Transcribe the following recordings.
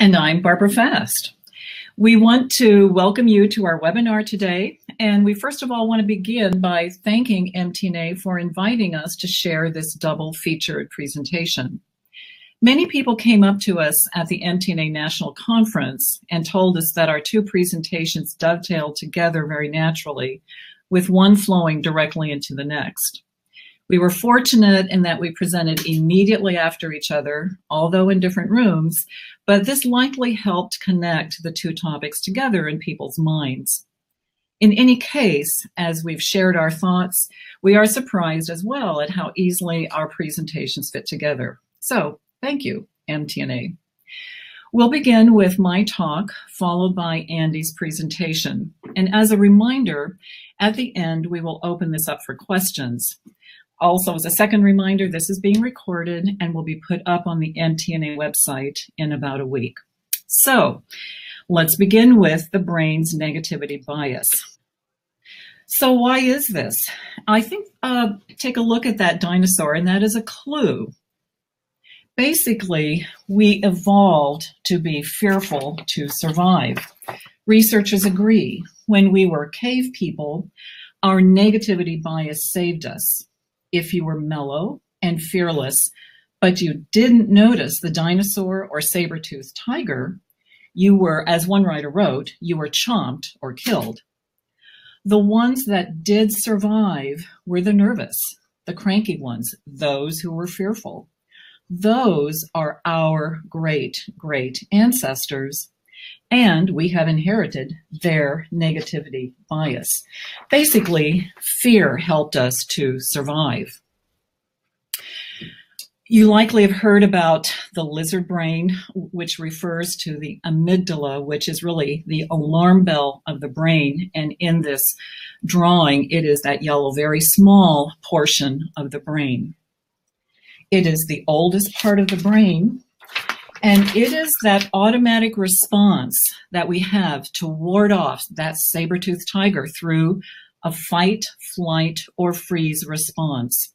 And I'm Barbara Fast. We want to welcome you to our webinar today, and we first of all want to begin by thanking MTNA for inviting us to share this double featured presentation. Many people came up to us at the MTNA National Conference and told us that our two presentations dovetailed together very naturally, with one flowing directly into the next. We were fortunate in that we presented immediately after each other, although in different rooms, but this likely helped connect the two topics together in people's minds. In any case, as we've shared our thoughts, we are surprised as well at how easily our presentations fit together. So, thank you, MTNA. We'll begin with my talk, followed by Andy's presentation. And as a reminder, at the end, we will open this up for questions. Also, as a second reminder, this is being recorded and will be put up on the MTNA website in about a week. So, let's begin with the brain's negativity bias. So why is this? I think take a look at that dinosaur, and that is a clue. Basically, we evolved to be fearful to survive. Researchers agree. When we were cave people, our negativity bias saved us. If you were mellow and fearless, but you didn't notice the dinosaur or saber-toothed tiger, you were, as one writer wrote, you were chomped or killed. The ones that did survive were the nervous, the cranky ones, those who were fearful. Those are our great ancestors, and we have inherited their negativity bias. Basically, fear helped us to survive. You likely have heard about the lizard brain, which refers to the amygdala, which is really the alarm bell of the brain. And in this drawing, it is that yellow, very small portion of the brain. It is the oldest part of the brain, and it is that automatic response that we have to ward off that saber-toothed tiger through a fight, flight, or freeze response.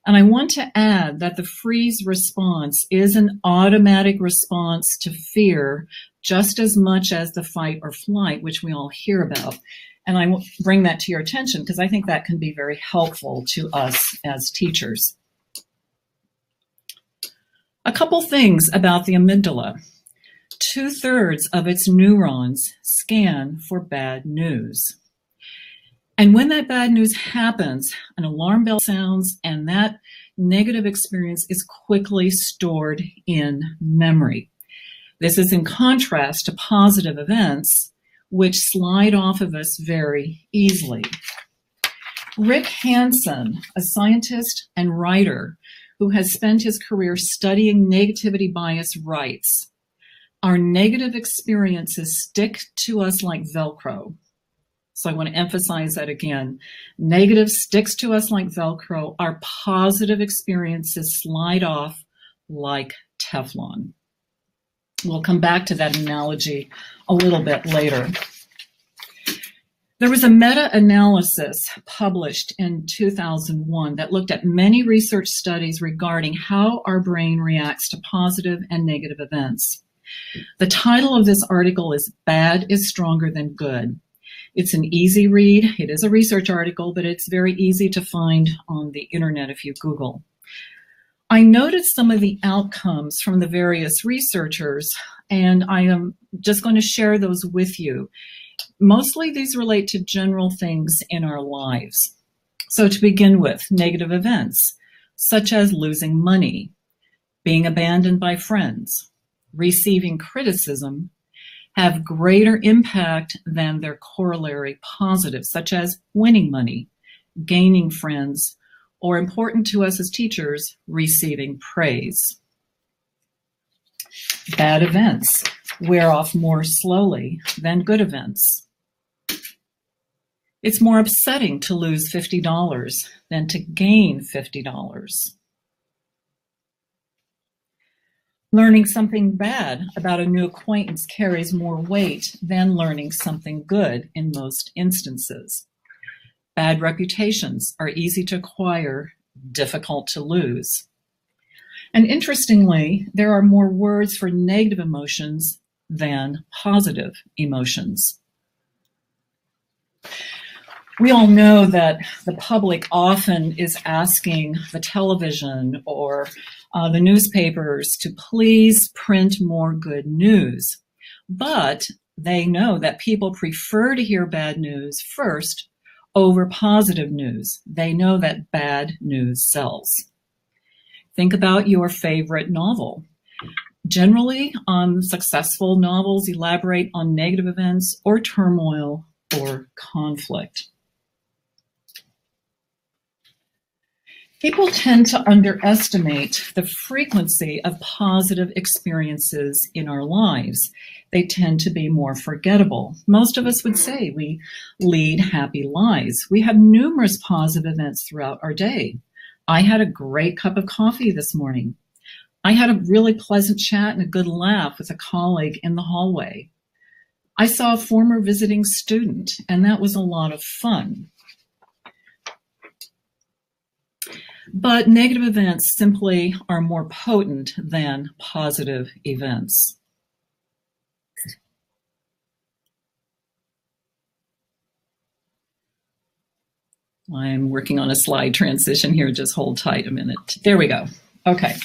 And I want to add that the freeze response is an automatic response to fear just as much as the fight or flight, which we all hear about. And I will bring that to your attention because I think that can be very helpful to us as teachers. A couple things about the amygdala. 2/3 of its neurons scan for bad news. And when that bad news happens, an alarm bell sounds and that negative experience is quickly stored in memory. This is in contrast to positive events, which slide off of us very easily. Rick Hanson, a scientist and writer, who has spent his career studying negativity bias, writes, "Our negative experiences stick to us like Velcro." So I want to emphasize that again. Negative sticks to us like Velcro. Our positive experiences slide off like Teflon. We'll come back to that analogy a little bit later. There was a meta-analysis published in 2001 that looked at many research studies regarding how our brain reacts to positive and negative events. The title of this article is "Bad is Stronger Than Good." It's an easy read. It is a research article, but it's very easy to find on the internet if you Google. I noted some of the outcomes from the various researchers, and I am just going to share those with you. Mostly these relate to general things in our lives. So to begin with, negative events, such as losing money, being abandoned by friends, receiving criticism, have greater impact than their corollary positives, such as winning money, gaining friends, or important to us as teachers, receiving praise. Bad events wear off more slowly than good events. It's more upsetting to lose $50 than to gain $50. Learning something bad about a new acquaintance carries more weight than learning something good in most instances. Bad reputations are easy to acquire, difficult to lose. And interestingly, there are more words for negative emotions than positive emotions. We all know that the public often is asking the television or the newspapers to please print more good news. But they know that people prefer to hear bad news first over positive news. They know that bad news sells. Think about your favorite novel. Generally, successful novels elaborate on negative events or turmoil or conflict. People tend to underestimate the frequency of positive experiences in our lives. They tend to be more forgettable. Most of us would say we lead happy lives. We have numerous positive events throughout our day. I had a great cup of coffee this morning. I had a really pleasant chat and a good laugh with a colleague in the hallway. I saw a former visiting student, and that was a lot of fun. But negative events simply are more potent than positive events. I'm working on a slide transition here. Just hold tight a minute. There we go. Okay.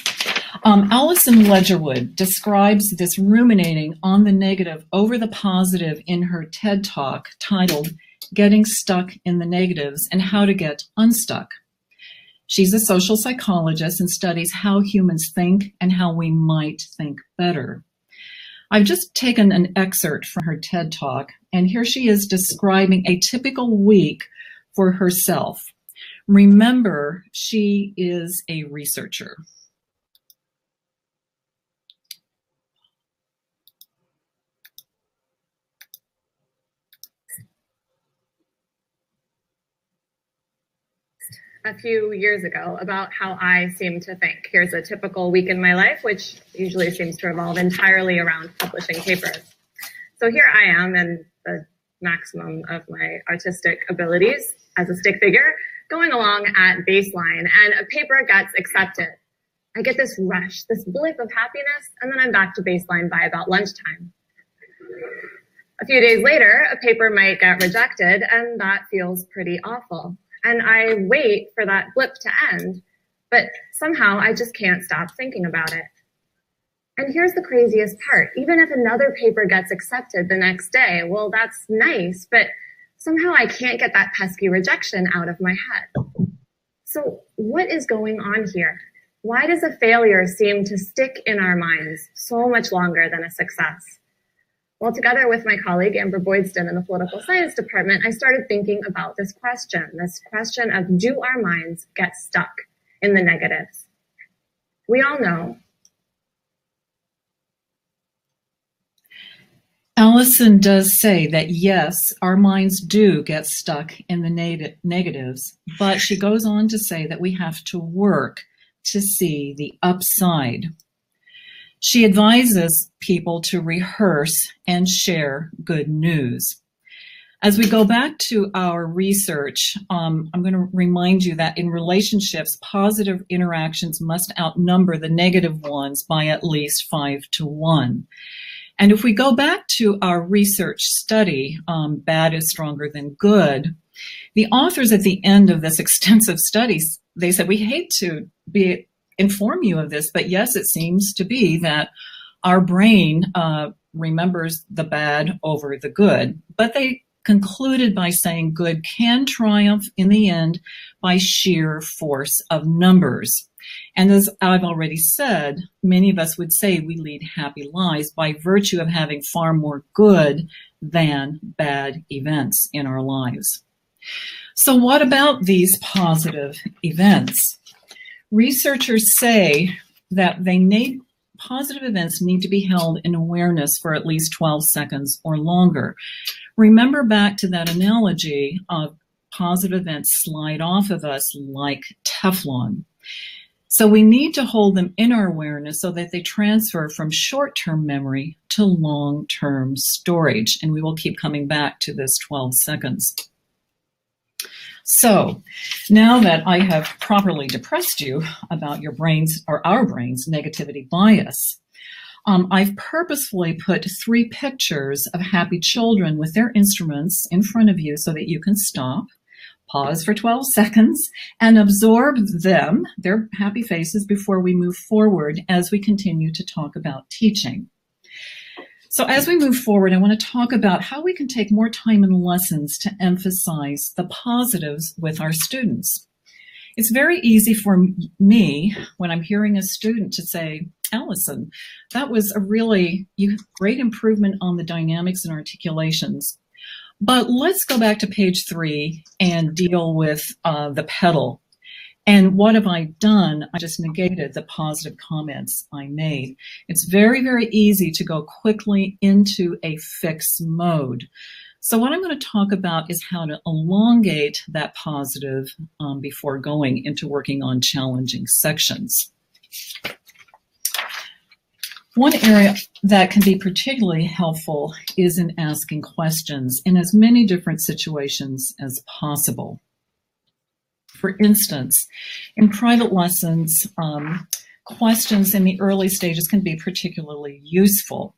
Alison Ledgerwood describes this ruminating on the negative over the positive in her TED Talk titled Getting Stuck in the Negatives and How to Get Unstuck. She's a social psychologist and studies how humans think and how we might think better. I've just taken an excerpt from her TED Talk, and here she is describing a typical week for herself. Remember, she is a researcher. A few years ago about how I seem to think. Here's a typical week in my life, which usually seems to revolve entirely around publishing papers. So here I am in the maximum of my artistic abilities as a stick figure, going along at baseline, and a paper gets accepted. I get this rush, this blip of happiness, and then I'm back to baseline by about lunchtime. A few days later, a paper might get rejected, and that feels pretty awful. And I wait for that blip to end, but somehow I just can't stop thinking about it. And here's the craziest part. Even if another paper gets accepted the next day, well, that's nice, but somehow I can't get that pesky rejection out of my head. So what is going on here? Why does a failure seem to stick in our minds so much longer than a success? Well, together with my colleague, Amber Boydston, in the political science department, I started thinking about this question of, do our minds get stuck in the negatives? We all know. Alison does say that yes, our minds do get stuck in the negatives, but she goes on to say that we have to work to see the upside. She advises people to rehearse and share good news. As we go back to our research, I'm going to remind you that in relationships, positive interactions must outnumber the negative ones by at least 5-1. And if we go back to our research study, Bad is Stronger Than Good, the authors at the end of this extensive study, they said, we hate to inform you of this, but yes, it seems to be that our brain remembers the bad over the good. But they concluded by saying good can triumph in the end by sheer force of numbers. And as I've already said, many of us would say we lead happy lives by virtue of having far more good than bad events in our lives. So what about these positive events? Researchers say that positive events need to be held in awareness for at least 12 seconds or longer. Remember back to that analogy of positive events slide off of us like Teflon. So we need to hold them in our awareness so that they transfer from short-term memory to long-term storage. And we will keep coming back to this 12 seconds. So now that I have properly depressed you about your brain's or our brain's negativity bias, I've purposefully put 3 pictures of happy children with their instruments in front of you so that you can stop, pause for 12 seconds, and absorb them, their happy faces, before we move forward as we continue to talk about teaching. So as we move forward, I want to talk about how we can take more time in lessons to emphasize the positives with our students. It's very easy for me when I'm hearing a student to say, Allison, that was a really great improvement on the dynamics and articulations. But let's go back to page 3 and deal with the pedal. And what have I done? I just negated the positive comments I made. It's very, very easy to go quickly into a fix mode. So what I'm going to talk about is how to elongate that positive before going into working on challenging sections. One area that can be particularly helpful is in asking questions in as many different situations as possible. For instance, in private lessons, questions in the early stages can be particularly useful.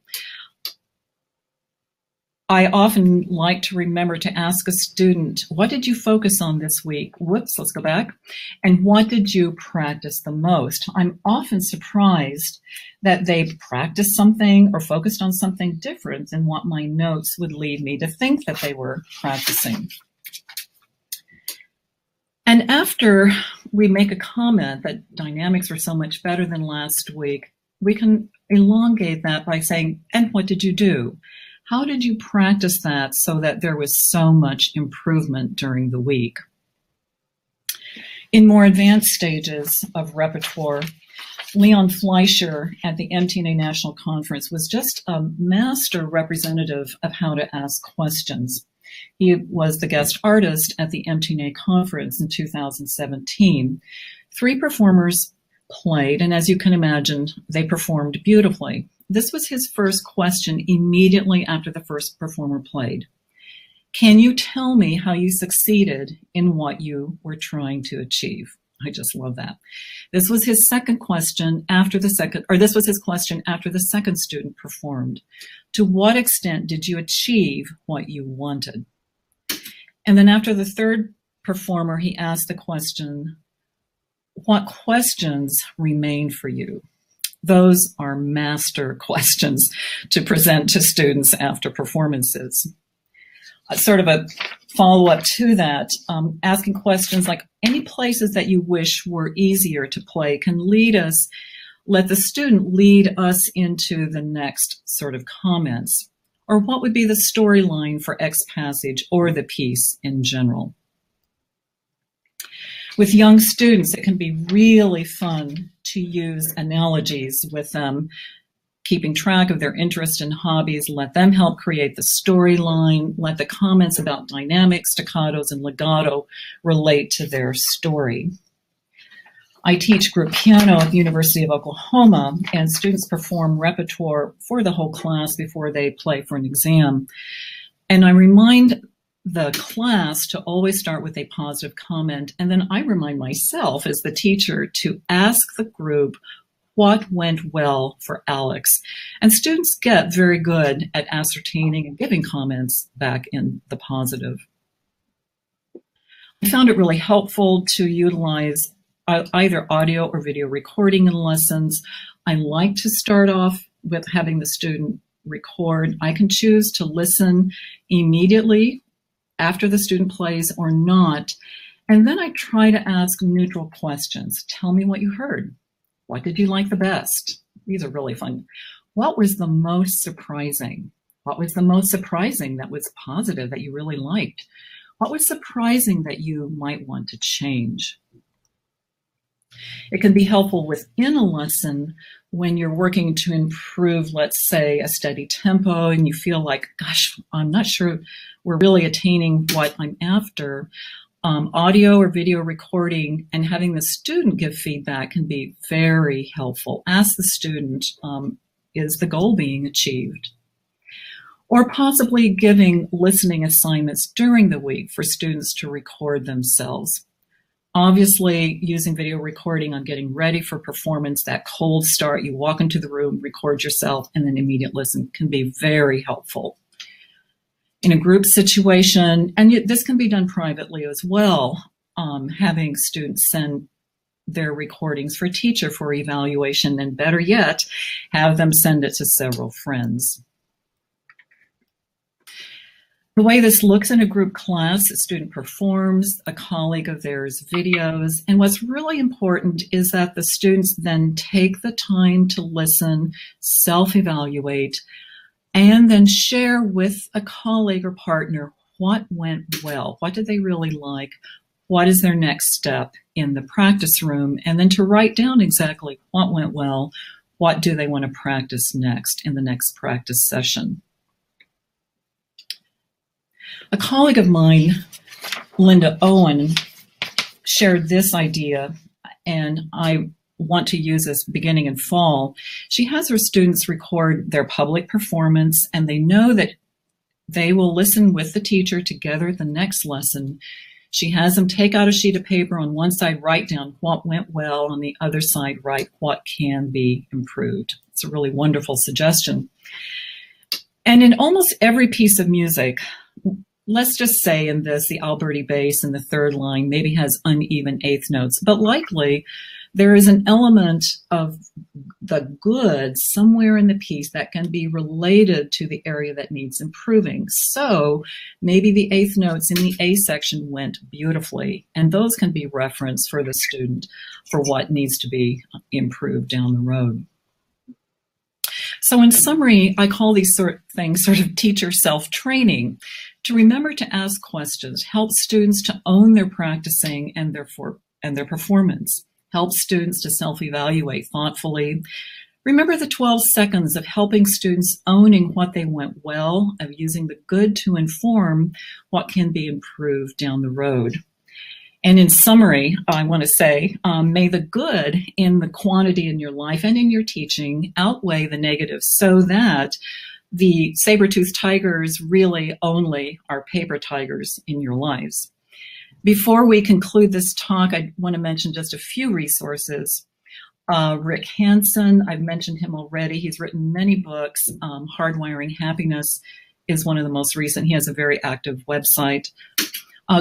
I often like to remember to ask a student, what did you focus on this week? Whoops, let's go back. And what did you practice the most? I'm often surprised that they practiced something or focused on something different than what my notes would lead me to think that they were practicing. And after we make a comment that dynamics were so much better than last week, we can elongate that by saying, and what did you do? How did you practice that so that there was so much improvement during the week? In more advanced stages of repertoire, Leon Fleischer at the MTNA National Conference was just a master representative of how to ask questions. He was the guest artist at the MTNA conference in 2017. 3 performers played, and as you can imagine, they performed beautifully. This was his first question immediately after the first performer played. Can you tell me how you succeeded in what you were trying to achieve? I just love that. This was his second question after the second, or this was his question after the second student performed. To what extent did you achieve what you wanted? And then after the third performer, he asked the question, what questions remain for you? Those are master questions to present to students after performances. Sort of a follow-up to that, asking questions like any places that you wish were easier to play can let the student lead us into the next sort of comments. Or what would be the storyline for X passage or the piece in general? With young students, it can be really fun to use analogies with them, keeping track of their interest and hobbies. Let them help create the storyline. Let the comments about dynamics, staccatos, and legato relate to their story. I teach group piano at the University of Oklahoma, and students perform repertoire for the whole class before they play for an exam. And I remind the class to always start with a positive comment, and then I remind myself as the teacher to ask the group what went well for Alex. And students get very good at ascertaining and giving comments back in the positive. I found it really helpful to utilize either audio or video recording in lessons. I like to start off with having the student record. I can choose to listen immediately after the student plays or not. And then I try to ask neutral questions. Tell me what you heard. What did you like the best? These are really fun. What was the most surprising? What was the most surprising that was positive that you really liked? What was surprising that you might want to change? It can be helpful within a lesson when you're working to improve, let's say, a steady tempo and you feel like, gosh, I'm not sure we're really attaining what I'm after. Audio or video recording and having the student give feedback can be very helpful. Ask the student, is the goal being achieved? or possibly giving listening assignments during the week for students to record themselves. Obviously, using video recording on getting ready for performance, that cold start, you walk into the room, record yourself, and then immediate listen can be very helpful. In a group situation, and this can be done privately as well, having students send their recordings for teacher for evaluation, and better yet, have them send it to several friends. The way this looks in a group class, a student performs, a colleague of theirs videos, and what's really important is that the students then take the time to listen, self-evaluate, and then share with a colleague or partner what went well, what did they really like, what is their next step in the practice room, and then to write down exactly what went well, what do they want to practice next in the next practice session. A colleague of mine, Linda Owen, shared this idea, and I want to use this beginning in fall. She has her students record their public performance, and they know that they will listen with the teacher together at the next lesson. She has them take out a sheet of paper, on one side write down what went well, on the other side write what can be improved. It's a really wonderful suggestion. And in almost every piece of music, let's just say in this, the Alberti bass in the third line maybe has uneven eighth notes, but likely there is an element of the good somewhere in the piece that can be related to the area that needs improving. So maybe the eighth notes in the A section went beautifully, and those can be referenced for the student for what needs to be improved down the road. So in summary, I call these sort of things sort of teacher self-training, to remember to ask questions, help students to own their practicing and their performance, help students to self-evaluate thoughtfully. Remember the 12 seconds of helping students owning what they went well, of using the good to inform what can be improved down the road. And in summary, I want to say, may the good in the quantity in your life and in your teaching outweigh the negatives, so that the saber-toothed tigers really only are paper tigers in your lives. Before we conclude this talk, I want to mention just a few resources. Rick Hansen, I've mentioned him already. He's written many books. Hardwiring Happiness is one of the most recent. He has a very active website.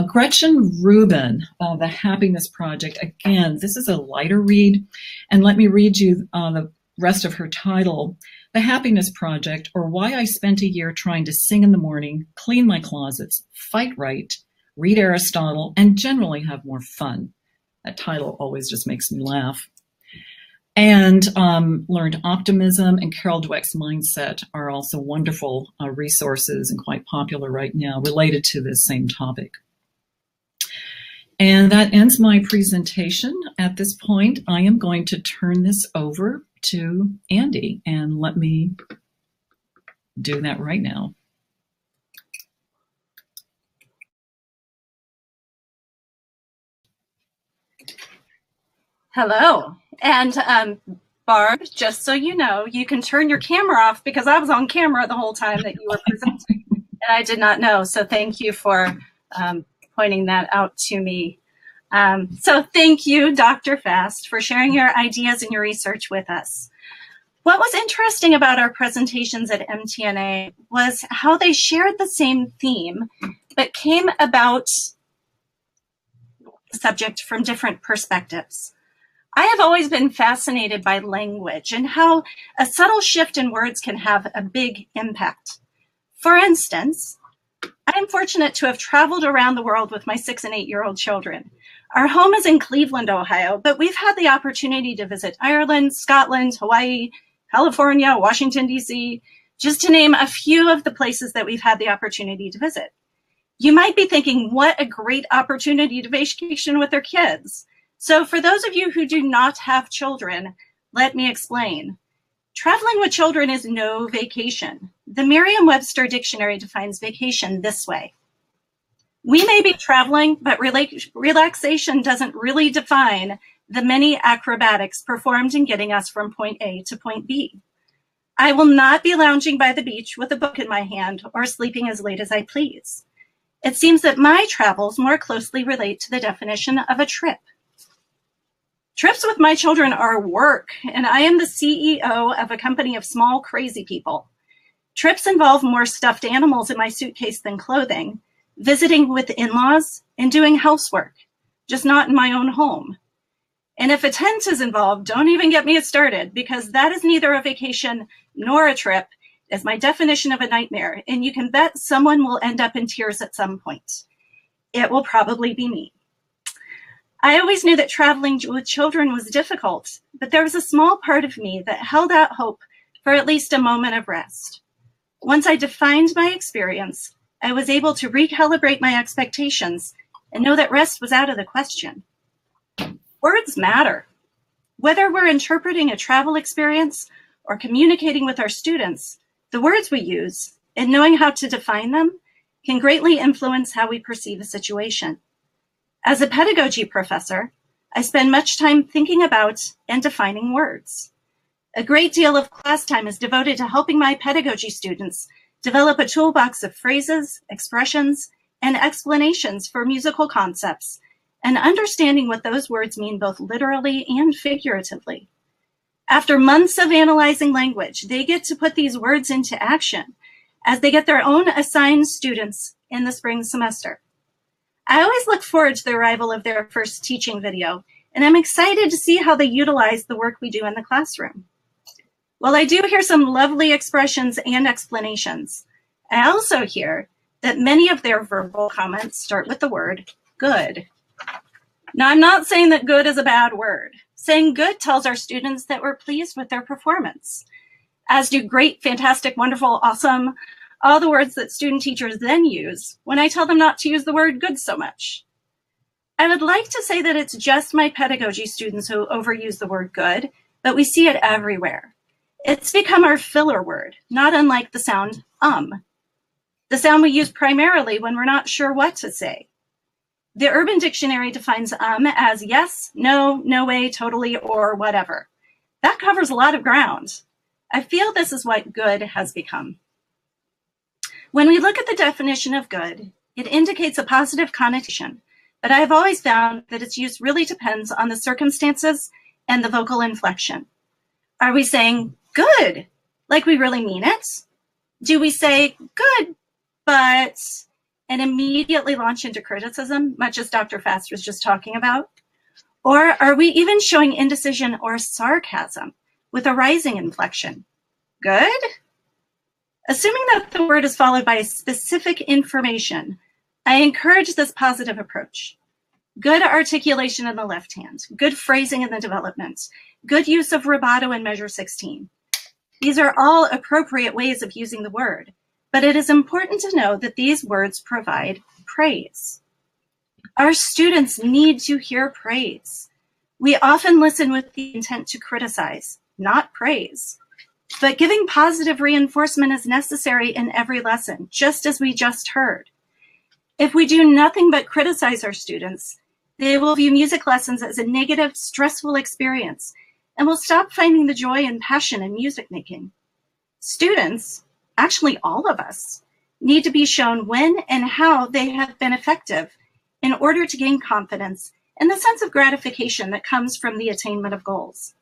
Gretchen Rubin, The Happiness Project. Again, this is a lighter read. And let me read you the rest of her title. The Happiness Project, or Why I Spent a Year Trying to Sing in the Morning, Clean My Closets, Fight Right, Read Aristotle, and Generally Have More Fun. That title always just makes me laugh. And Learned Optimism and Carol Dweck's Mindset are also wonderful resources and quite popular right now related to this same topic. And that ends my presentation. At this point, I am going to turn this over to Andy, and let me do that right now. Hello. And Barb, just so you know, you can turn your camera off, because I was on camera the whole time that you were presenting, and I did not know. So thank you for pointing that out to me. So thank you, Dr. Fast, for sharing your ideas and your research with us. What was interesting about our presentations at MTNA was how they shared the same theme, but came about the subject from different perspectives. I have always been fascinated by language and how a subtle shift in words can have a big impact. For instance, I am fortunate to have traveled around the world with my 6- and 8-year-old children. Our home is in Cleveland, Ohio, but we've had the opportunity to visit Ireland, Scotland, Hawaii, California, Washington, D.C., just to name a few of the places that we've had the opportunity to visit. You might be thinking, what a great opportunity to vacation with their kids. So for those of you who do not have children, let me explain. Traveling with children is no vacation. The Merriam-Webster dictionary defines vacation this way. We may be traveling, but relaxation doesn't really define the many acrobatics performed in getting us from point A to point B. I will not be lounging by the beach with a book in my hand or sleeping as late as I please. It seems that my travels more closely relate to the definition of a trip. Trips with my children are work, and I am the CEO of a company of small, crazy people. Trips involve more stuffed animals in my suitcase than clothing, visiting with in-laws, and doing housework, just not in my own home. And if a tent is involved, don't even get me started, because that is neither a vacation nor a trip. It's my definition of a nightmare, and you can bet someone will end up in tears at some point. It will probably be me. I always knew that traveling with children was difficult, but there was a small part of me that held out hope for at least a moment of rest. Once I defined my experience, I was able to recalibrate my expectations and know that rest was out of the question. Words matter. Whether we're interpreting a travel experience or communicating with our students, the words we use and knowing how to define them can greatly influence how we perceive a situation. As a pedagogy professor, I spend much time thinking about and defining words. A great deal of class time is devoted to helping my pedagogy students develop a toolbox of phrases, expressions, and explanations for musical concepts, and understanding what those words mean both literally and figuratively. After months of analyzing language, they get to put these words into action as they get their own assigned students in the spring semester. I always look forward to the arrival of their first teaching video, and I'm excited to see how they utilize the work we do in the classroom. While I do hear some lovely expressions and explanations, I also hear that many of their verbal comments start with the word good. Now, I'm not saying that good is a bad word. Saying good tells our students that we're pleased with their performance, as do great, fantastic, wonderful, awesome, all the words that student teachers then use when I tell them not to use the word good so much. I would like to say that it's just my pedagogy students who overuse the word good, but we see it everywhere. It's become our filler word, not unlike the sound the sound we use primarily when we're not sure what to say. The Urban Dictionary defines as yes, no, no way, totally, or whatever. That covers a lot of ground. I feel this is what good has become. When we look at the definition of good, it indicates a positive connotation, but I have always found that its use really depends on the circumstances and the vocal inflection. Are we saying good, like we really mean it? Do we say good, but and immediately launch into criticism, much as Dr. Fast was just talking about? Or are we even showing indecision or sarcasm with a rising inflection? Good? Assuming that the word is followed by specific information, I encourage this positive approach. Good articulation in the left hand, good phrasing in the development, good use of rubato in measure 16. These are all appropriate ways of using the word, but it is important to know that these words provide praise. Our students need to hear praise. We often listen with the intent to criticize, not praise. But giving positive reinforcement is necessary in every lesson, just as we just heard. If we do nothing but criticize our students, they will view music lessons as a negative, stressful experience and will stop finding the joy and passion in music making. Students, actually all of us, need to be shown when and how they have been effective in order to gain confidence and the sense of gratification that comes from the attainment of goals.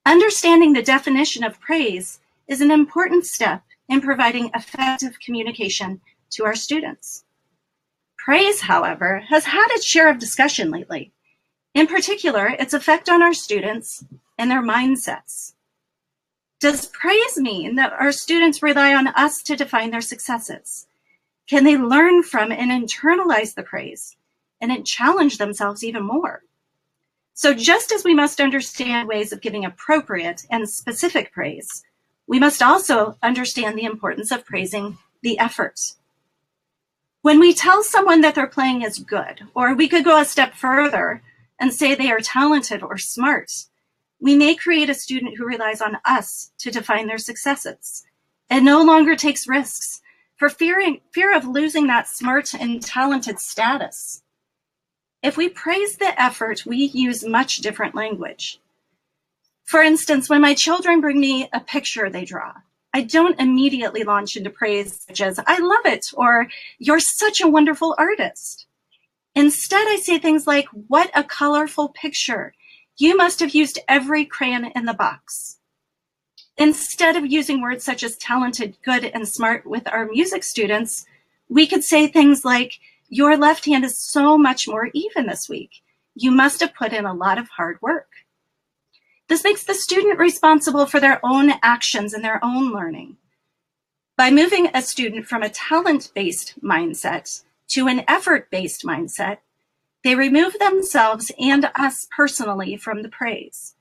Understanding the definition of praise is an important step in providing effective communication to our students. Praise, however, has had its share of discussion lately, in particular, its effect on our students and their mindsets. Does praise mean that our students rely on us to define their successes? Can they learn from and internalize the praise and challenge themselves even more? So just as we must understand ways of giving appropriate and specific praise, we must also understand the importance of praising the effort. When we tell someone that their playing is good, or we could go a step further and say they are talented or smart, we may create a student who relies on us to define their successes and no longer takes risks for fear of losing that smart and talented status. If we praise the effort, we use much different language. For instance, when my children bring me a picture they draw, I don't immediately launch into praise such as, I love it, or you're such a wonderful artist. Instead, I say things like, what a colorful picture. You must have used every crayon in the box. Instead of using words such as talented, good, and smart with our music students, we could say things like, your left hand is so much more even this week. You must have put in a lot of hard work. This makes the student responsible for their own actions and their own learning. By moving a student from a talent-based mindset to an effort-based mindset, they remove themselves and us personally from the praise.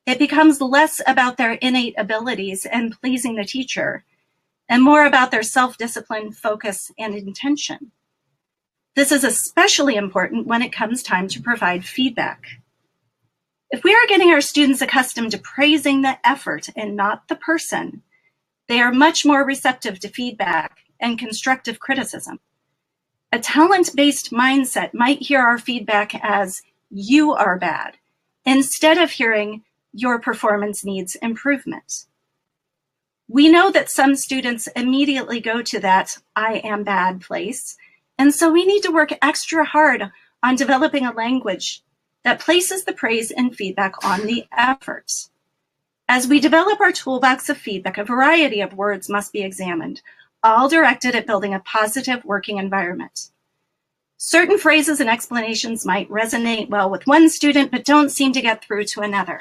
It becomes less about their innate abilities and pleasing the teacher, and more about their self-discipline, focus, and intention. This is especially important when it comes time to provide feedback. If we are getting our students accustomed to praising the effort and not the person, they are much more receptive to feedback and constructive criticism. A talent-based mindset might hear our feedback as, you are bad, instead of hearing, your performance needs improvement. We know that some students immediately go to that I am bad place, and so we need to work extra hard on developing a language that places the praise and feedback on the effort. As we develop our toolbox of feedback, a variety of words must be examined, all directed at building a positive working environment. Certain phrases and explanations might resonate well with one student, but don't seem to get through to another.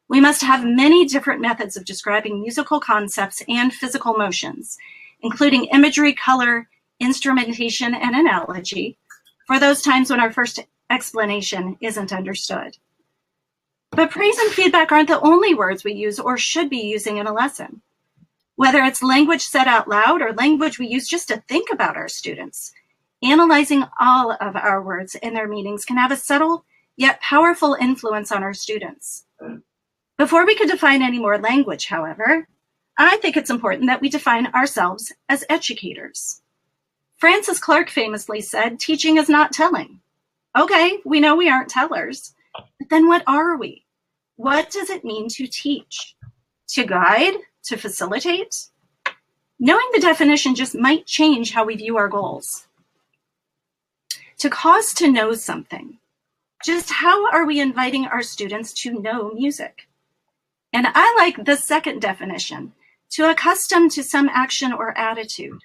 We must have many different methods of describing musical concepts and physical motions, including imagery, color, instrumentation, and analogy, for those times when our first explanation isn't understood. But praise and feedback aren't the only words we use or should be using in a lesson. Whether it's language said out loud or language we use just to think about our students, analyzing all of our words and their meanings can have a subtle yet powerful influence on our students. Before we could define any more language, however, I think it's important that we define ourselves as educators. Francis Clark famously said, teaching is not telling. Okay, we know we aren't tellers, but then what are we? What does it mean to teach? To guide? To facilitate? Knowing the definition just might change how we view our goals. To cause to know something. Just how are we inviting our students to know music? And I like the second definition, to accustom to some action or attitude.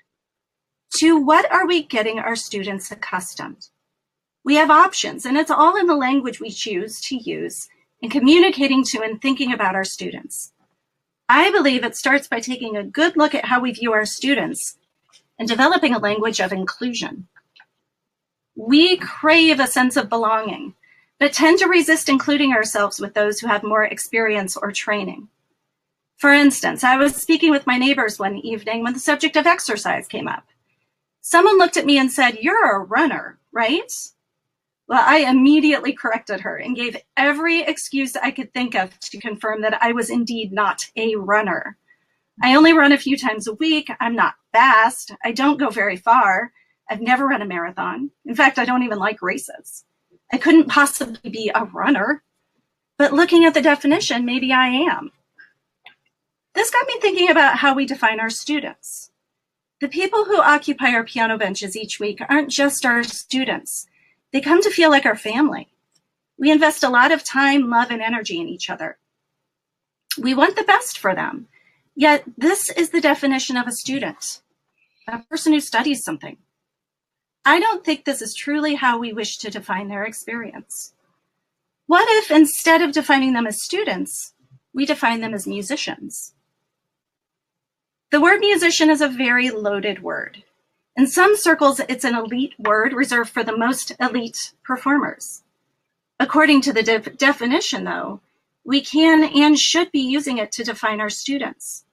To what are we getting our students accustomed? We have options, and it's all in the language we choose to use in communicating to and thinking about our students. I believe it starts by taking a good look at how we view our students and developing a language of inclusion. We crave a sense of belonging, but tend to resist including ourselves with those who have more experience or training. For instance, I was speaking with my neighbors one evening when the subject of exercise came up. Someone looked at me and said, "You're a runner, right?" Well, I immediately corrected her and gave every excuse I could think of to confirm that I was indeed not a runner. I only run a few times a week. I'm not fast. I don't go very far. I've never run a marathon. In fact, I don't even like races. I couldn't possibly be a runner. But looking at the definition, maybe I am. This got me thinking about how we define our students. The people who occupy our piano benches each week aren't just our students. They come to feel like our family. We invest a lot of time, love, and energy in each other. We want the best for them. Yet this is the definition of a student, a person who studies something. I don't think this is truly how we wish to define their experience. What if instead of defining them as students, we define them as musicians? The word musician is a very loaded word. In some circles, it's an elite word reserved for the most elite performers. According to the definition, though, we can and should be using it to define our students.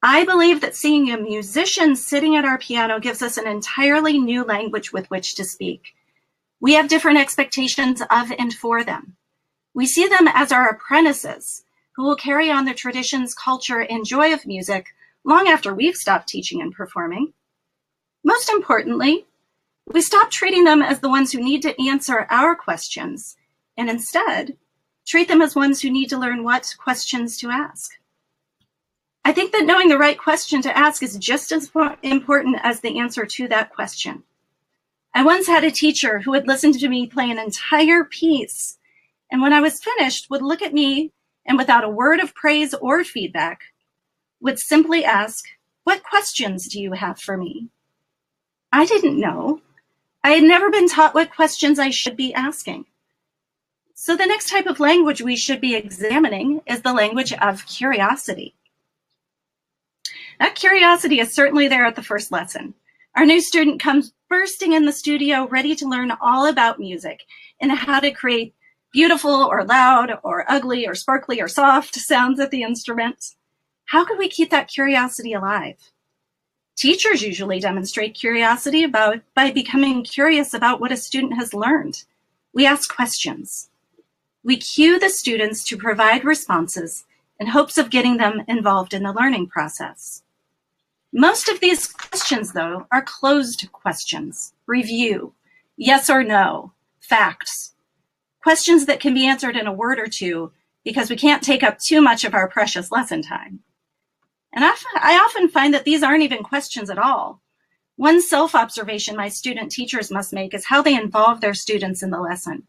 I believe that seeing a musician sitting at our piano gives us an entirely new language with which to speak. We have different expectations of and for them. We see them as our apprentices who will carry on the traditions, culture, and joy of music long after we've stopped teaching and performing. Most importantly, we stop treating them as the ones who need to answer our questions, and instead, Treat them as ones who need to learn what questions to ask. I think that knowing the right question to ask is just as important as the answer to that question. I once had a teacher who would listen to me play an entire piece, and when I was finished, would look at me and without a word of praise or feedback, would simply ask, "What questions do you have for me?" I didn't know. I had never been taught what questions I should be asking. So the next type of language we should be examining is the language of curiosity. That curiosity is certainly there at the first lesson. Our new student comes bursting in the studio, ready to learn all about music and how to create beautiful or loud or ugly or sparkly or soft sounds at the instrument. How could we keep that curiosity alive? Teachers usually demonstrate curiosity by becoming curious about what a student has learned. We ask questions. We cue the students to provide responses in hopes of getting them involved in the learning process. Most of these questions, though, are closed questions. Review, yes or no, facts. Questions that can be answered in a word or two because we can't take up too much of our precious lesson time. And I often find that these aren't even questions at all. One self-observation my student teachers must make is how they involve their students in the lesson.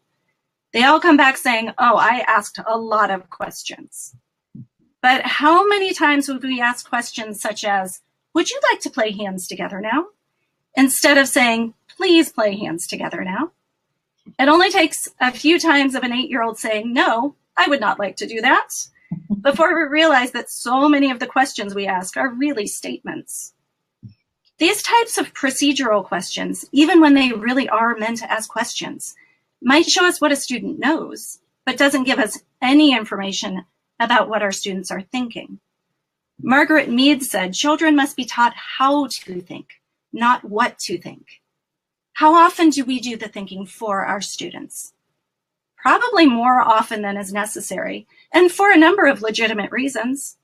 They all come back saying, "Oh, I asked a lot of questions." But how many times would we ask questions such as, "Would you like to play hands together now?" instead of saying, "Please play hands together now"? It only takes a few times of an 8-year-old saying, "No, I would not like to do that," before we realize that so many of the questions we ask are really statements. These types of procedural questions, even when they really are meant to ask questions, might show us what a student knows, but doesn't give us any information about what our students are thinking. Margaret Mead said, "Children must be taught how to think, not what to think." How often do we do the thinking for our students? Probably more often than is necessary, and for a number of legitimate reasons.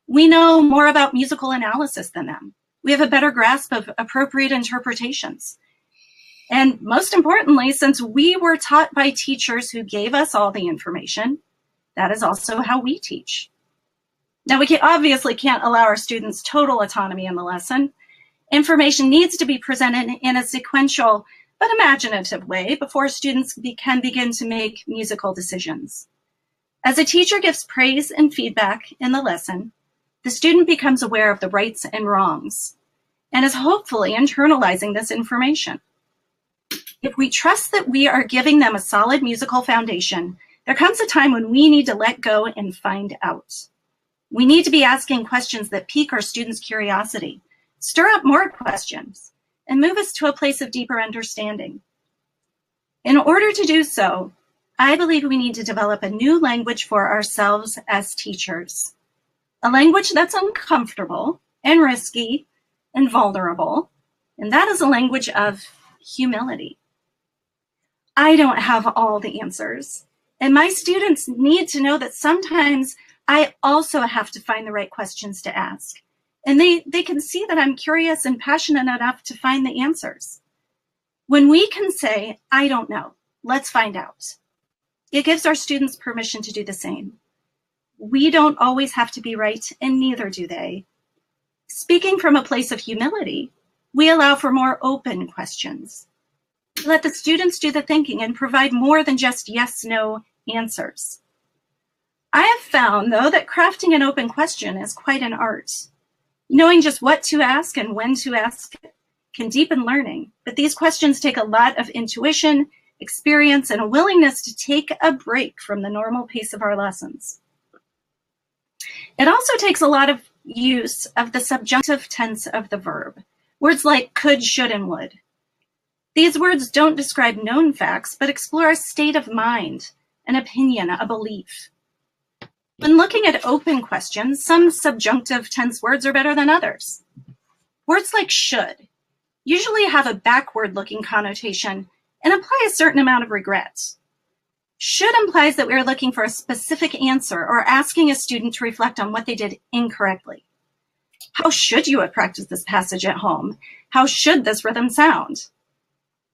We know more about musical analysis than them. We have a better grasp of appropriate interpretations. And most importantly, since we were taught by teachers who gave us all the information, that is also how we teach. Now, we obviously can't allow our students total autonomy in the lesson. Information needs to be presented in a sequential but imaginative way before students can begin to make musical decisions. As a teacher gives praise and feedback in the lesson, the student becomes aware of the rights and wrongs and is hopefully internalizing this information. If we trust that we are giving them a solid musical foundation, there comes a time when we need to let go and find out. We need to be asking questions that pique our students' curiosity, stir up more questions, and move us to a place of deeper understanding. In order to do so, I believe we need to develop a new language for ourselves as teachers. A language that's uncomfortable and risky and vulnerable, and that is a language of humility. I don't have all the answers, and my students need to know that sometimes I also have to find the right questions to ask. And they can see that I'm curious and passionate enough to find the answers. When we can say, "I don't know, let's find out," it gives our students permission to do the same. We don't always have to be right, and neither do they. Speaking from a place of humility, we allow for more open questions. Let the students do the thinking and provide more than just yes/no answers. I have found, though, that crafting an open question is quite an art. Knowing just what to ask and when to ask can deepen learning, but these questions take a lot of intuition, experience, and a willingness to take a break from the normal pace of our lessons. It also takes a lot of use of the subjunctive tense of the verb, words like could, should, and would. These words don't describe known facts, but explore a state of mind, an opinion, a belief. When looking at open questions, some subjunctive tense words are better than others. Words like should usually have a backward-looking connotation and imply a certain amount of regret. Should implies that we are looking for a specific answer or asking a student to reflect on what they did incorrectly. How should you have practiced this passage at home? How should this rhythm sound?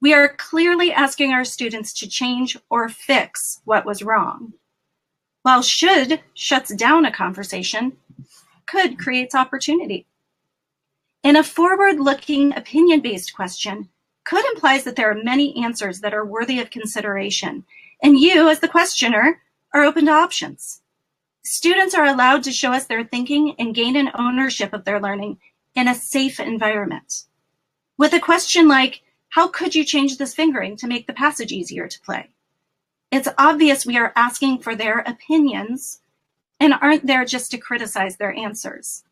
We are clearly asking our students to change or fix what was wrong. while should shuts down a conversation, could creates opportunity. In a forward-looking, opinion-based question, could implies that there are many answers that are worthy of consideration, and you, as the questioner, are open to options. Students are allowed to show us their thinking and gain an ownership of their learning in a safe environment. With a question like, how could you change this fingering to make the passage easier to play? It's obvious we are asking for their opinions and aren't there just to criticize their answers.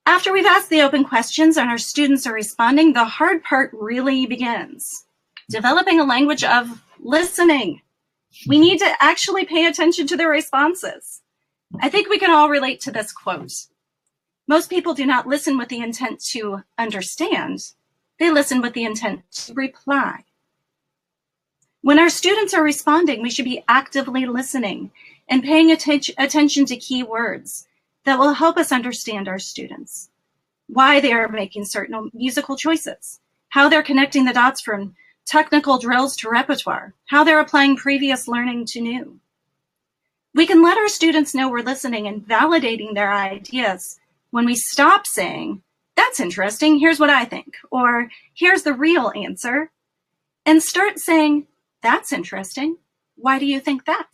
After we've asked the open questions and our students are responding, the hard part really begins. Developing a language of listening. We need to actually pay attention to their responses. I think we can all relate to this quote. Most people do not listen with the intent to understand. They listen with the intent to reply. When our students are responding, we should be actively listening and paying attention to key words that will help us understand our students, why they are making certain musical choices, how they're connecting the dots from technical drills to repertoire, how they're applying previous learning to new. We can let our students know we're listening and validating their ideas when we stop saying, that's interesting, here's what I think, or here's the real answer, and start saying, that's interesting, why do you think that?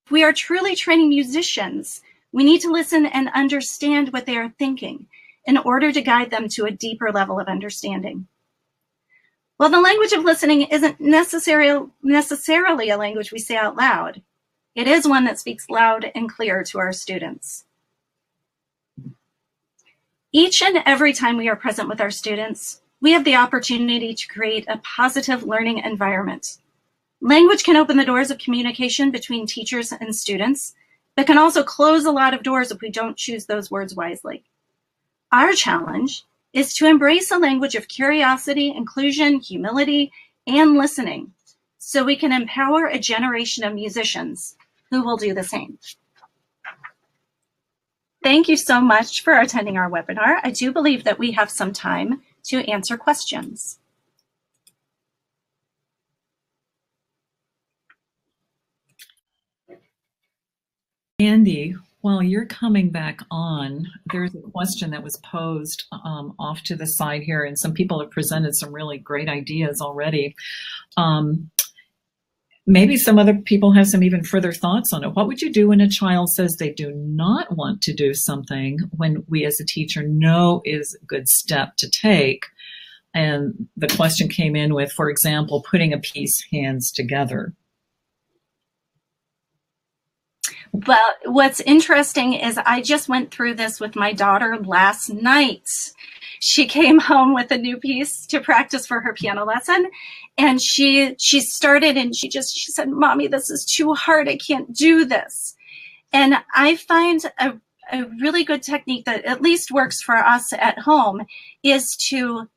If we are truly training musicians, we need to listen and understand what they are thinking in order to guide them to a deeper level of understanding. While the language of listening isn't necessarily a language we say out loud, it is one that speaks loud and clear to our students. Each and every time we are present with our students, we have the opportunity to create a positive learning environment. Language can open the doors of communication between teachers and students, but can also close a lot of doors if we don't choose those words wisely. Our challenge is to embrace a language of curiosity, inclusion, humility, and listening, so we can empower a generation of musicians who will do the same. Thank you so much for attending our webinar. I do believe that we have some time to answer questions. Andy, while you're coming back on, there's a question that was posed off to the side here, and some people have presented some really great ideas already. Maybe some other people have some even further thoughts on it. What would you do when a child says they do not want to do something when we as a teacher know is a good step to take? And the question came in with, for example, putting a piece hands together. Well, what's interesting is I just went through this with my daughter last night. She came home with a new piece to practice for her piano lesson. And she started and she said, Mommy, this is too hard. I can't do this. And I find a really good technique that at least works for us at home is to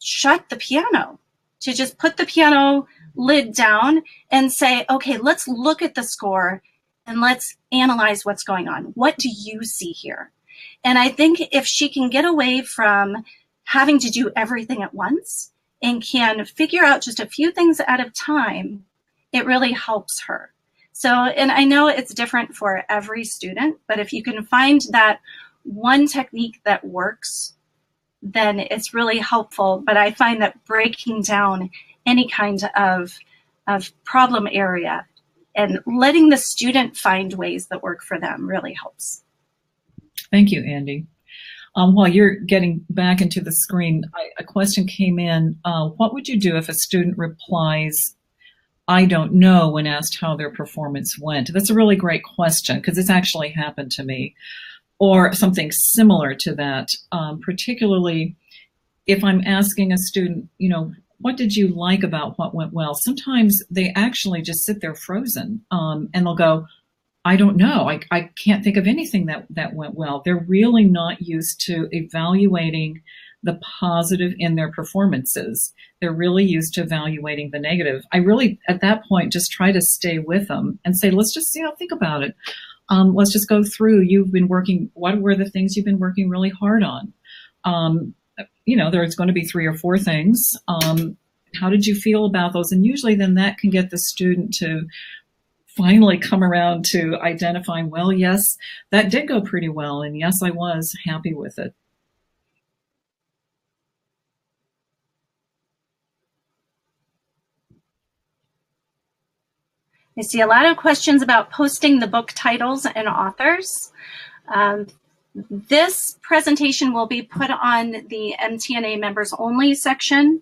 shut the piano, to just put the piano lid down and say, okay, let's look at the score and let's analyze what's going on. What do you see here? And I think if she can get away from having to do everything at once and can figure out just a few things at a time, it really helps her. So, and I know it's different for every student, but if you can find that one technique that works, then it's really helpful. But I find that breaking down any kind of problem area and letting the student find ways that work for them really helps. Thank you, Andy. While you're getting back into the screen, a question came in. What would you do if a student replies, I don't know, when asked how their performance went? That's a really great question because it's actually happened to me. Or something similar to that, particularly if I'm asking a student, you know, what did you like about what went well? Sometimes they actually just sit there frozen and they'll go, I don't know. I can't think of anything that went well. They're really not used to evaluating the positive in their performances. They're really used to evaluating the negative. I really, at that point, just try to stay with them and say, let's just see how think about it. Let's just go through. You've been working, what were the things you've been working really hard on? You know, there's going to be 3 or 4 things. How did you feel about those? And usually then that can get the student to finally come around to identifying, well, yes, that did go pretty well. And yes, I was happy with it. I see a lot of questions about posting the book titles and authors. This presentation will be put on the MTNA members only section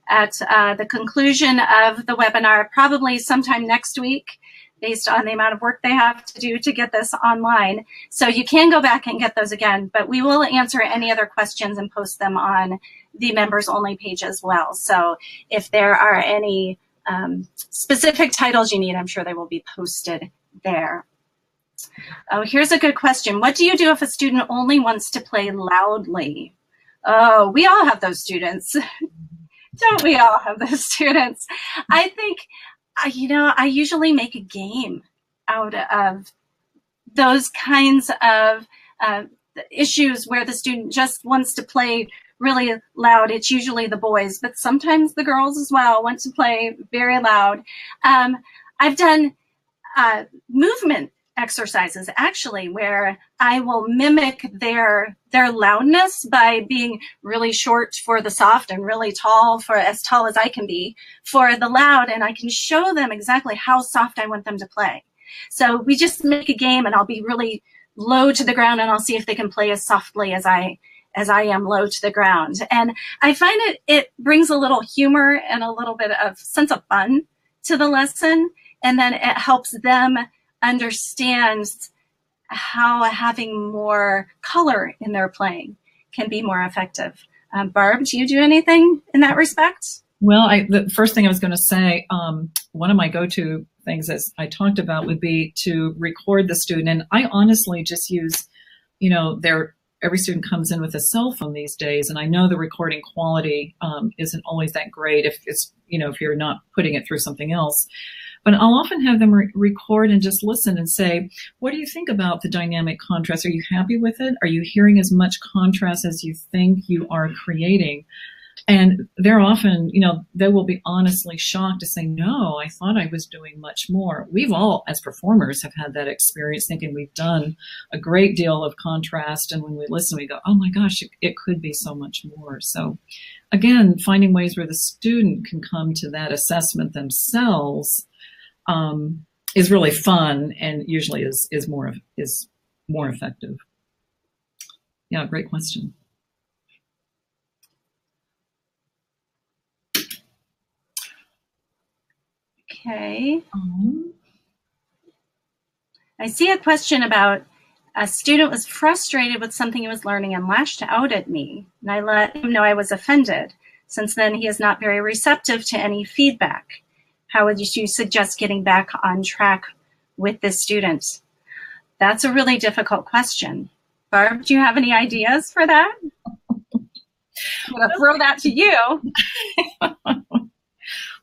at the conclusion of the webinar, probably sometime next week, based on the amount of work they have to do to get this online. So you can go back and get those again, but we will answer any other questions and post them on the members only page as well. So if there are any specific titles you need, I'm sure they will be posted there. Oh, here's a good question. What do you do if a student only wants to play loudly? Oh, we all have those students. Don't we all have those students? I think, I usually make a game out of those kinds of issues where the student just wants to play really loud. It's usually the boys, but sometimes the girls as well want to play very loud. I've done movement exercises actually where I will mimic their loudness by being really short for the soft and really tall for as tall as I can be for the loud, and I can show them exactly how soft I want them to play. So we just make a game, and I'll be really low to the ground, and I'll see if they can play as softly as I am low to the ground. And I find it brings a little humor and a little bit of sense of fun to the lesson, and then it helps them understand how having more color in their playing can be more effective. Barb, do you do anything in that respect? Well, the first thing I was going to say, one of my go-to things, as I talked about, would be to record the student. And I honestly just use, every student comes in with a cell phone these days, and I know the recording quality isn't always that great if it's, if you're not putting it through something else. But I'll often have them record and just listen and say, what do you think about the dynamic contrast? Are you happy with it? Are you hearing as much contrast as you think you are creating? And they're often, they will be honestly shocked to say, no, I thought I was doing much more. We've all, as performers, have had that experience thinking we've done a great deal of contrast. And when we listen, we go, oh my gosh, it could be so much more. So again, finding ways where the student can come to that assessment themselves is really fun, and usually is more effective. Yeah, great question. Okay. I see a question about a student was frustrated with something he was learning and lashed out at me, and I let him know I was offended. Since then, he is not very receptive to any feedback. How would you suggest getting back on track with this student? That's a really difficult question. Barb, do you have any ideas for that? I'm going to throw that to you.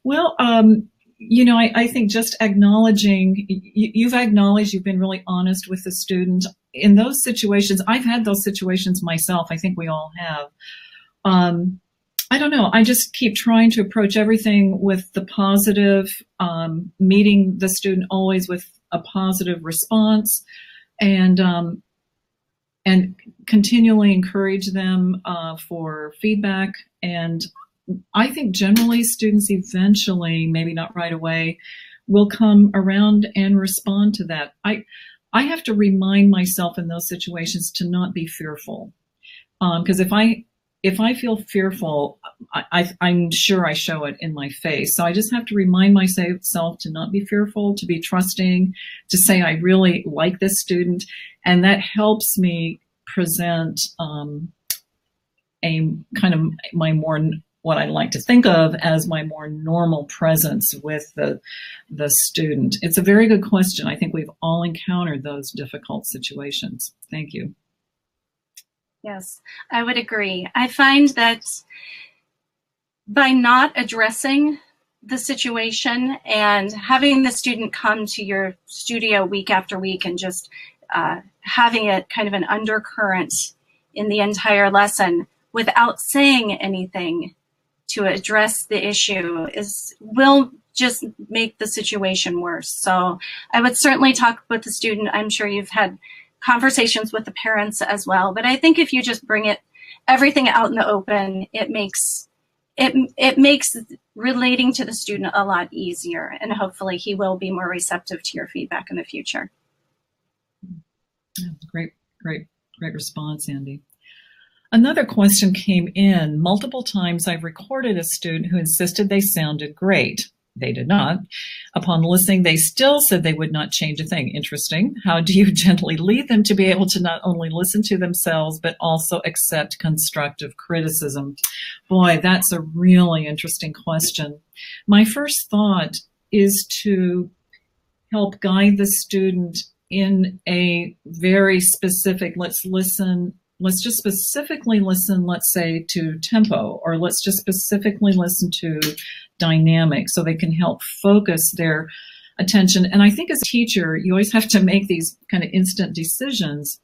Well, I think just acknowledging, you've acknowledged, you've been really honest with the student. In those situations, I've had those situations myself. I think we all have. I don't know. I just keep trying to approach everything with the positive, meeting the student always with a positive response, and continually encourage them for feedback. And I think generally students eventually, maybe not right away, will come around and respond to that. I have to remind myself in those situations to not be fearful, because if I feel fearful, I'm sure I show it in my face. So I just have to remind myself to not be fearful, to be trusting, to say I really like this student, and that helps me present a kind of my more, what I like to think of as my more normal presence with the student. It's a very good question. I think we've all encountered those difficult situations. Thank you. Yes, I would agree. I find that by not addressing the situation and having the student come to your studio week after week and just having it kind of an undercurrent in the entire lesson without saying anything to address the issue will just make the situation worse. So I would certainly talk with the student. I'm sure you've had conversations with the parents as well. But I think if you just bring everything out in the open, it makes relating to the student a lot easier, and hopefully he will be more receptive to your feedback in the future. Yeah, great response, Andy. Another question came in. Multiple times I've recorded a student who insisted they sounded great. They did not. Upon listening, they still said they would not change a thing. Interesting. How do you gently lead them to be able to not only listen to themselves, but also accept constructive criticism? Boy, that's a really interesting question. My first thought is to help guide the student in a very specific, let's just specifically listen, let's say, to tempo, or let's just specifically listen to dynamic, so they can help focus their attention. And I think as a teacher, you always have to make these kind of instant decisions.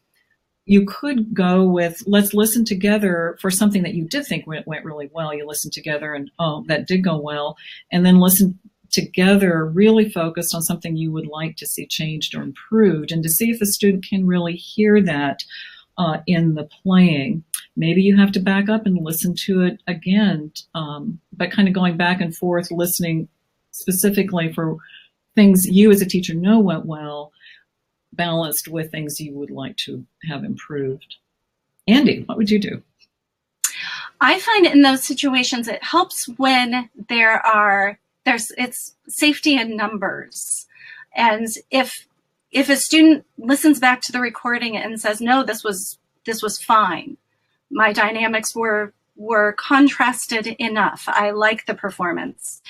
You could go with, let's listen together for something that you did think went really well. You listen together and, oh, that did go well. And then listen together, really focused on something you would like to see changed or improved, and to see if the student can really hear that in the playing. Maybe you have to back up and listen to it again, but kind of going back and forth, listening specifically for things you as a teacher know went well, balanced with things you would like to have improved. Andy, what would you do? I find in those situations it helps when it's safety in numbers. And if a student listens back to the recording and says, no, this was fine, my dynamics were contrasted enough, I like the performance.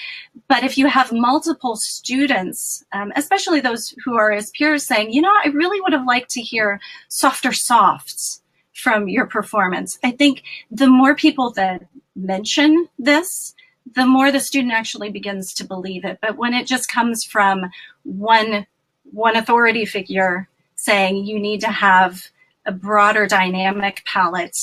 But if you have multiple students, especially those who are as peers, saying, I really would have liked to hear softer softs from your performance, I think the more people that mention this, the more the student actually begins to believe it. But when it just comes from one authority figure saying you need to have a broader dynamic palette,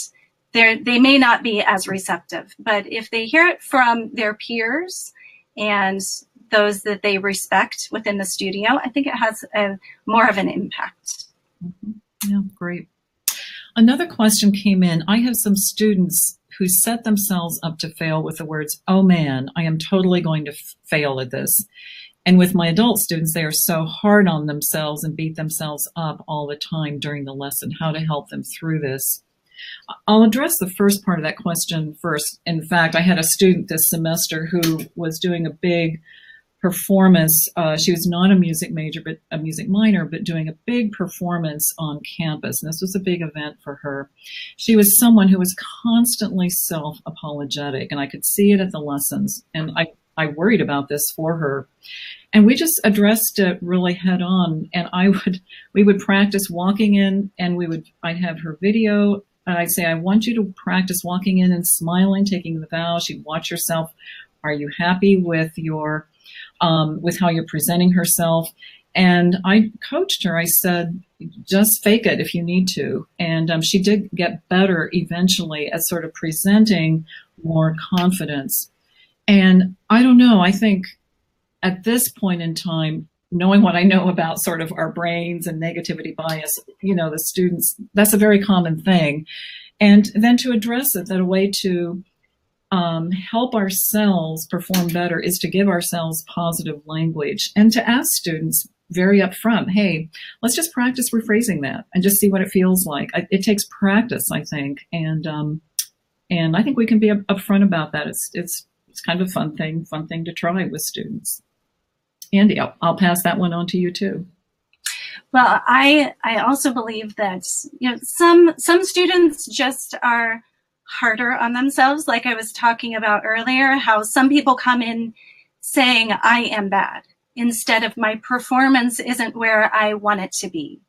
they may not be as receptive. But if they hear it from their peers and those that they respect within the studio, I think it has more of an impact. Mm-hmm. Yeah, great. Another question came in. I have some students who set themselves up to fail with the words, oh man, I am totally going to fail at this. And with my adult students, they are so hard on themselves and beat themselves up all the time during the lesson. How to help them through this? I'll address the first part of that question first. In fact, I had a student this semester who was doing a big performance. She was not a music major, but a music minor, but doing a big performance on campus. And this was a big event for her. She was someone who was constantly self-apologetic, and I could see it at the lessons. And I worried about this for her. And we just addressed it really head on. And we would practice walking in, and I'd have her video. And I'd say, I want you to practice walking in and smiling, taking the vow. She'd watch herself. Are you happy with with how you're presenting herself? And I coached her. I said, just fake it if you need to. And she did get better eventually at sort of presenting more confidence. And I don't know, I think at this point in time, knowing what I know about sort of our brains and negativity bias, the students, that's a very common thing. And then to address it, that a way to help ourselves perform better is to give ourselves positive language, and to ask students very upfront, hey, let's just practice rephrasing that and just see what it feels like. It takes practice, I think. And I think we can be upfront about that. It's kind of a fun thing to try with students. Andy, I'll pass that one on to you too. Well, I also believe that some students just are harder on themselves, like I was talking about earlier, how some people come in saying I am bad instead of my performance isn't where I want it to be.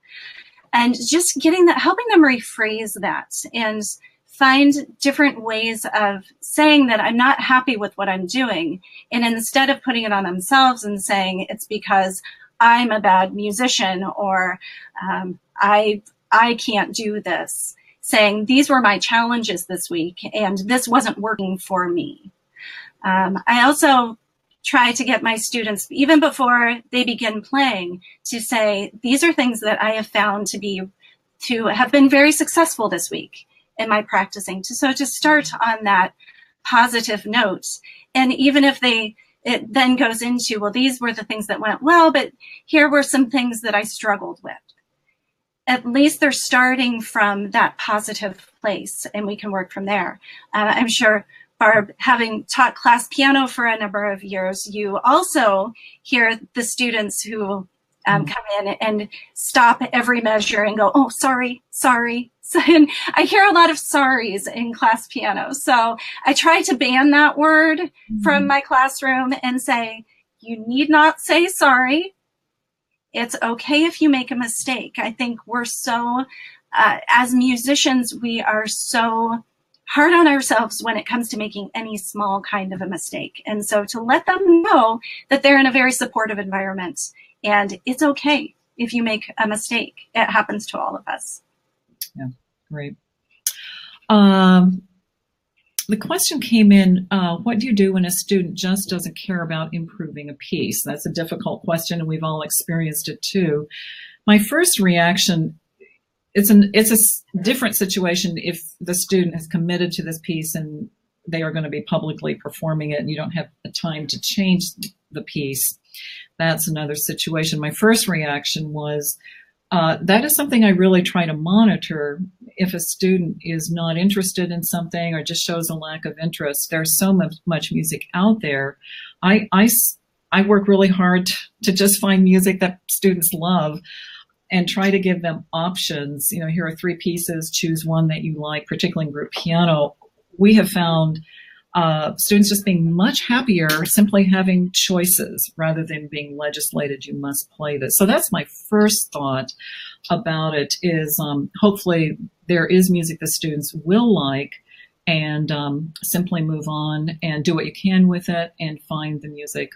And just helping them rephrase that and find different ways of saying that I'm not happy with what I'm doing. And instead of putting it on themselves and saying it's because I'm a bad musician or I can't do this, saying these were my challenges this week and this wasn't working for me. I also try to get my students, even before they begin playing, to say, these are things that I have found to have been very successful this week in my practicing. So to start on that positive note, and even if it then goes into, well, these were the things that went well, but here were some things that I struggled with. At least they're starting from that positive place, and we can work from there. I'm sure, Barb, having taught class piano for a number of years, you also hear the students who come in and stop every measure and go, oh, sorry. And I hear a lot of sorries in class piano. So I try to ban that word from my classroom and say, you need not say sorry. It's okay if you make a mistake. I think we're so, as musicians, we are so hard on ourselves when it comes to making any small kind of a mistake. And so to let them know that they're in a very supportive environment and it's okay if you make a mistake. It happens to all of us. Yeah, great. The question came in, what do you do when a student just doesn't care about improving a piece? That's a difficult question, and we've all experienced it too. My first reaction, it's a different situation if the student has committed to this piece and they are going to be publicly performing it and you don't have the time to change the piece. That's another situation. My first reaction was, that is something I really try to monitor. If a student is not interested in something or just shows a lack of interest, there's so much music out there. I work really hard to just find music that students love and try to give them options. You know, here are 3 pieces, choose one that you like, particularly in group piano. We have found students just being much happier simply having choices rather than being legislated, you must play this. So that's my first thought about it is hopefully there is music that students will like, and simply move on and do what you can with it and find the music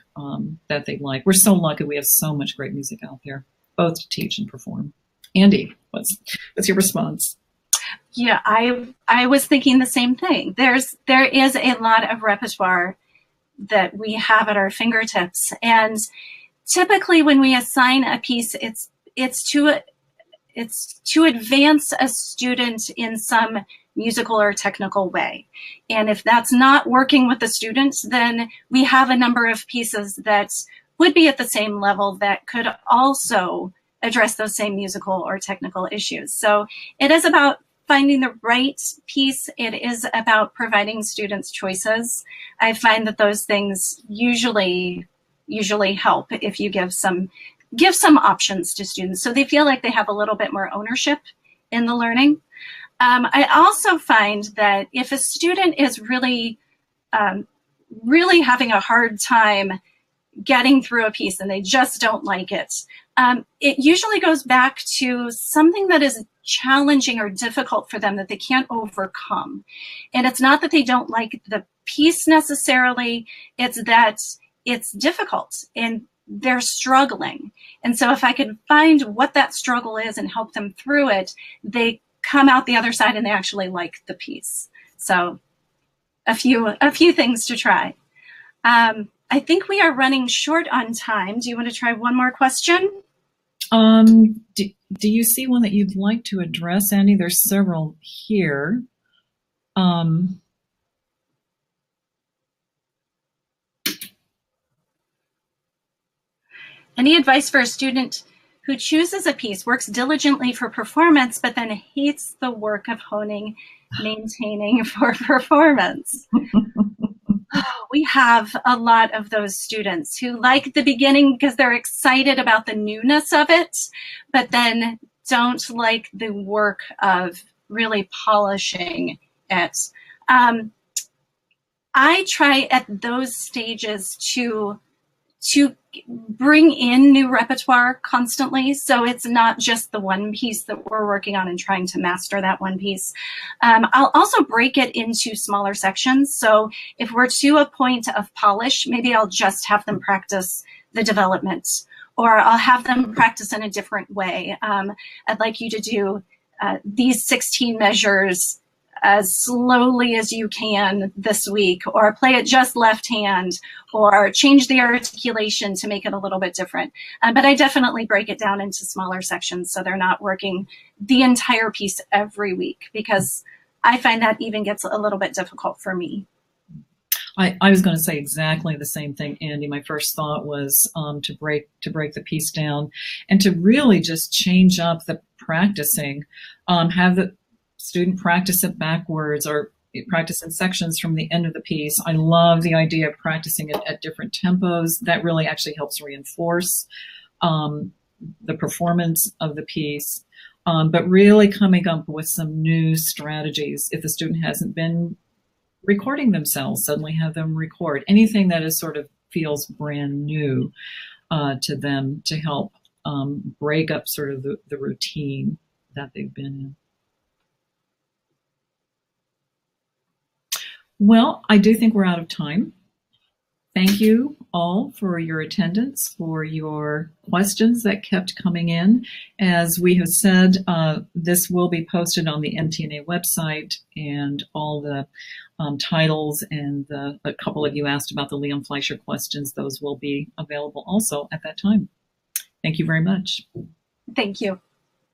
that they like. We're so lucky we have so much great music out there, both to teach and perform. Andy, what's your response? Yeah, I was thinking the same thing. There is a lot of repertoire that we have at our fingertips, and typically when we assign a piece, it's to advance a student in some musical or technical way. And if that's not working with the students, then we have a number of pieces that would be at the same level that could also address those same musical or technical issues. So it is about finding the right piece. It is about providing students choices. I find that those things usually help if you give some options to students so they feel like they have a little bit more ownership in the learning. I also find that if a student is really having a hard time getting through a piece and they just don't like it, it usually goes back to something that is challenging or difficult for them that they can't overcome. And it's not that they don't like the piece necessarily, it's that it's difficult and they're struggling. And so if I can find what that struggle is and help them through it, they come out the other side and they actually like the piece. So a few things to try. I think we are running short on time. Do you want to try one more question? Do you see one that you'd like to address, Andy? There's several here. Any advice for a student who chooses a piece, works diligently for performance, but then hates the work of honing, maintaining for performance? We have a lot of those students who like the beginning because they're excited about the newness of it, but then don't like the work of really polishing it. I try at those stages to bring in new repertoire constantly. So it's not just the one piece that we're working on and trying to master that one piece. I'll also break it into smaller sections. So if we're to a point of polish, maybe I'll just have them practice the development, or I'll have them practice in a different way. I'd like you to do these 16 measures as slowly as you can this week, or play it just left hand, or change the articulation to make it a little bit different. But I definitely break it down into smaller sections so they're not working the entire piece every week, because I find that even gets a little bit difficult for me. I was going to say exactly the same thing, Andy. My first thought was to break the piece down and to really just change up the practicing. Have the student practice it backwards or practice in sections from the end of the piece. I love the idea of practicing it at different tempos. That really actually helps reinforce the performance of the piece. But really coming up with some new strategies. If the student hasn't been recording themselves, suddenly have them record anything that is sort of feels brand new to them, to help break up sort of the routine that they've been in. Well, I do think we're out of time. Thank you all for your attendance, for your questions that kept coming in. As we have said, this will be posted on the MTNA website, and all the titles and a couple of you asked about the Liam Fleischer questions. Those will be available also at that time. Thank you very much. Thank you.